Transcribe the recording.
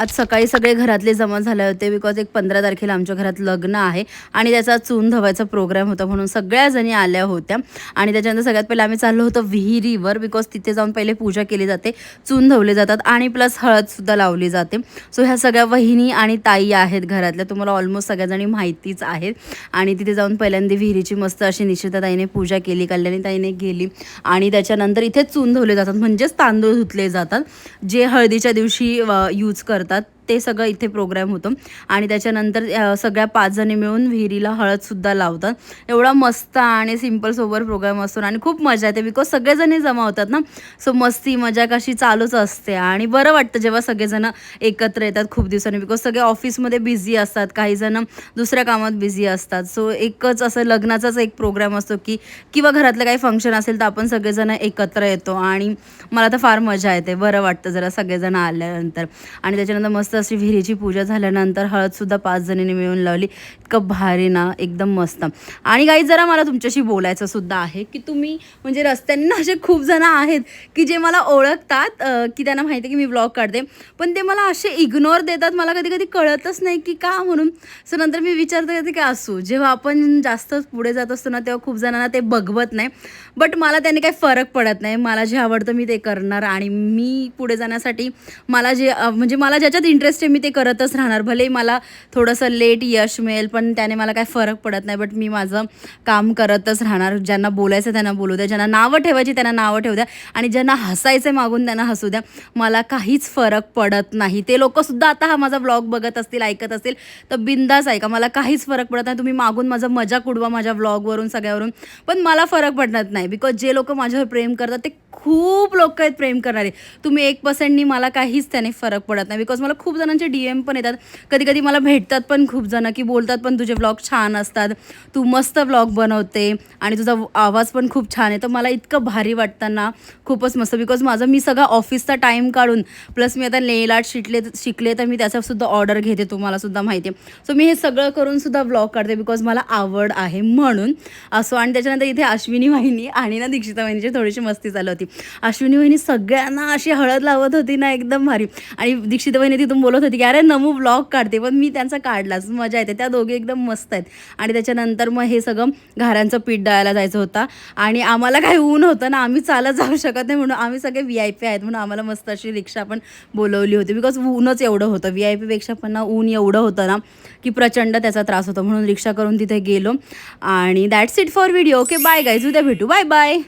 आज सकाळी सगळे घरातले जमा झाले होते बिकॉज एक 15 तारखेला आमच्या घरात लग्न आहे आणि त्याचा चून धवायचा प्रोग्राम होता म्हणून सगळ्या जणी आल्या होत्या. आणि त्याच्यानंतर सगळ्यात पहिले आम्ही चाललो होतो विहिरीवर बिकॉज तिथे जाऊन पहिले पूजा केली जाते, चून धवले जातात आणि प्लस हळदसुद्धा लावली जाते. सो ह्या सगळ्या वहिनी आणि ताई आहेत घरातल्या, तुम्हाला ऑलमोस्ट सगळ्याजणी माहितीच आहेत. आणि तिथे जाऊन पहिल्यांदा विहिरीची मस्त अशी निशिताताईने पूजा केली, कल्याणीताईने केली आणि त्याच्यानंतर इथे चून धवले जातात म्हणजेच तांदूळ धुतले जातात जे हळदीच्या दिवशी यूज करतात. ते सगळं इथे प्रोग्राम होतं. आणि त्याच्यानंतर सगळ्या 5 जणी मिळून विहिरीला हळदसुद्धा लावतात. एवढा मस्त आणि सिम्पल सोबर प्रोग्राम असतो आणि खूप मजा येते बिकॉज सगळेजणी जमा होतात ना. सो मस्ती मजा कशी चालूच असते आणि बरं वाटतं जेव्हा सगळेजण एकत्र येतात खूप दिवसांनी बिकॉज सगळे ऑफिसमध्ये बिझी असतात, काही जण दुसऱ्या कामात बिझी असतात. सो एकच असं लग्नाचाच एक प्रोग्राम असतो की किंवा घरातलं काही फंक्शन असेल तर आपण सगळेजण एकत्र येतो आणि मला तर फार मजा येते, बरं वाटतं जरा सगळेजण आल्यानंतर. आणि त्याच्यानंतर मस्त अशी विहिरीची पूजा झाल्यानंतर हळदसुद्धा 5 जणींनी मिळून लावली. इतकं भारी ना, एकदम मस्त. आणि काही जरा मला तुमच्याशी बोलायचं सुद्धा आहे की तुम्ही म्हणजे रस्त्यांना असे खूप जण आहेत की जे मला ओळखतात की त्यांना माहिती आहे की मी व्लॉग काढते, पण ते मला असे इग्नोर देतात, मला कधी कधी कळतच नाही की का म्हणून. सो नंतर मी विचारते कधी की असू जेव्हा आपण जास्त पुढे जात असतो ना तेव्हा खूप जणांना ते बघवत नाही, बट मला त्याने काही फरक पडत नाही. मला जे आवडतं मी ते करणार आणि मी पुढे जाण्यासाठी मला जे म्हणजे मला ज्याच्यात इंटरेस्ट आहे मी ते करतच राहणार. भले मला थोडंसं लेट यश मिळेल पण त्याने मला काही फरक पडत नाही, बट मी माझं काम करतच राहणार. ज्यांना बोलायचं त्यांना बोलू द्या, ज्यांना नावं ठेवायची त्यांना नावं ठेवू द्या आणि ज्यांना हसायचं मागून त्यांना हसू द्या. मला काहीच फरक पडत नाही. ते लोकंसुद्धा आता हा माझा ब्लॉग बघत असतील, ऐकत असतील तर बिंदास ऐका, मला काहीच फरक पडत नाही. तुम्ही मागून माझं मजाक उडवा माझ्या ब्लॉगवरून सगळ्यावरून, पण मला फरक पडणार नाही बिकॉज जे लोक माझ्यावर प्रेम करतात ते खूप लोक आहेत प्रेम करणारे. तुम्ही 1%नी मला काहीच त्याने फरक पडत नाही बिकॉज मला खूप जणांचे DM पण येतात, कधी कधी मला भेटतात पण खूप जण की बोलतात पण तुझे ब्लॉग छान असतात, तू मस्त ब्लॉग बनवते आणि तुझा आवाज पण खूप छान आहे. तर मला इतकं भारी वाटतं ना, खूपच मस्त बिकॉज मी सगळा ऑफिसचा टाईम काढून प्लस मी आता नेल आर्ट शिकले तर मी त्याचासुद्धा ऑर्डर घेते, तुम्हालासुद्धा माहिती आहे. सो मी हे सगळं करूनसुद्धा ब्लॉग काढते बिकॉज मला आवड आहे म्हणून असो. आणि त्याच्यानंतर इथे अश्विनी वहिनी आणि ना दीक्षिता वहिनीची थोडीशी मस्ती चालू होती. अश्विनी वहिनी सगळ्यांना अशी हळद लावत होती ना, एकदम भारी. आणि दीक्षिता वहिनी तिथून बोलत होती की अरे नमू ब्लॉग काढते, पण मी त्यांचा काढलाच, मजा येते. त्या दोघी एकदम मस्त आहेत. आणि त्याच्यानंतर मग हे सगळं घाऱ्यांचं पीठ दळायला जायचं होतं आणि आम्हाला काही ऊन होतं ना, आम्ही चालत जाऊ शकत नाही म्हणून आम्ही सगळे VIP आहेत म्हणून आम्हाला मस्त अशी रिक्षा पण बोलवली होती बिकॉज ऊनच एवढं होतं. VIP पेक्षा पण ना ऊन एवढं होतं ना की प्रचंड त्याचा त्रास होतो, म्हणून रिक्षा करून तिथे गेलो. आणि that's it for video. Okay bye guys, उद्या भेटू. Bye bye.